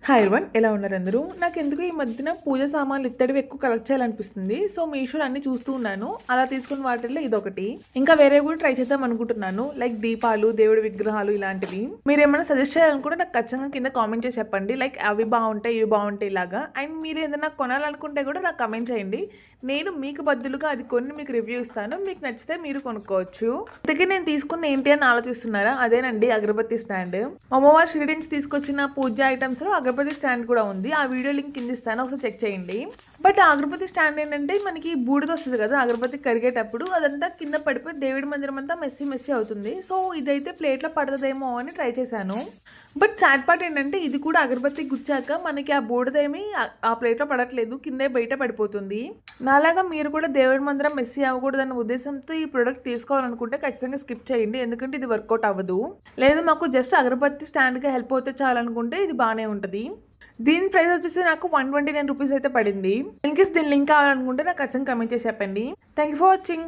Hi everyone, ఎలా ఉన్నారు అందరూ? నాకెందుకో ఈ మధ్యన పూజ సామాన్లు ఇత్తడివి ఎక్కువ కలెక్ట్ చేయాలనిపిస్తుంది. సో మీషోలో అన్ని చూస్తూ ఉన్నాను. అలా తీసుకున్న వాటిల్లో ఇదొకటి. ఇంకా వేరే కూడా ట్రై చేద్దాం అనుకుంటున్నాను. లైక్ దీపాలు, దేవుడి విగ్రహాలు ఇలాంటివి. మీరేమైనా సజెస్ట్ చేయాలనుకుంటే నాకు ఖచ్చితంగా కింద కామెంట్ చేసి చెప్పండి. లైక్ అవి బాగుంటాయి, ఇవి బాగుంటాయి ఇలాగా. అండ్ మీరు ఏదైనా కొనాలనుకుంటే కూడా నాకు కమెంట్ చేయండి. నేను మీకు బదులుగా అది కొన్ని మీకు రివ్యూ ఇస్తాను. మీకు నచ్చితే మీరు కొనుక్కోవచ్చు. ఇంతకీ నేను తీసుకుంది ఏంటి అని ఆలోచిస్తున్నారా? అదేనండి, అగరబత్తి స్టాండ్. అమ్మవారి షిరిడి నుంచి తీసుకొచ్చిన పూజ ఐటమ్స్ లో అగరబత్తి స్టాండ్ కూడా ఉంది. ఆ వీడియో లింక్ కింద ఇస్తాను, ఒకసారి చెక్ చేయండి. బట్ ఆ అగరబత్తి స్టాండ్ ఏంటంటే మనకి బూడిద వస్తుంది కదా అగరబత్తి కరిగేటప్పుడు, అదంతా కింద పడిపోయి దేవుడి మందిరం అంతా మెస్సీ మెస్సీ అవుతుంది. సో ఇదైతే ప్లేట్లో పడుతుందేమో అని ట్రై చేశాను. బట్ సాడ్ పార్ట్ ఏంటంటే ఇది కూడా అగరబత్తి గుచ్చాక మనకి ఆ బూడిదేమి ఆ ప్లేట్లో పడట్లేదు, కిందే బయట పడిపోతుంది. నాలాగా మీరు కూడా దేవుడి మందిరం మెస్సీ అవ్వకూడదన్న ఉద్దేశంతో ఈ ప్రోడక్ట్ తీసుకోవాలనుకుంటే ఖచ్చితంగా స్కిప్ చేయండి, ఎందుకంటే ఇది వర్కౌట్ అవ్వదు. లేదు మాకు జస్ట్ అగరబత్తి స్టాండ్గా హెల్ప్ అవుతే చాలనుకుంటే ఇది బాగానే ఉంటుంది. దీని ప్రైస్ వచ్చేసి నాకు 129 రూపీస్ అయితే పడింది. ఇన్ కేస్ దీని లింక్ కావాలనుకుంటే నాకు ఖచ్చితంగా కమెంట్ చేసి చెప్పండి. Thank you for watching.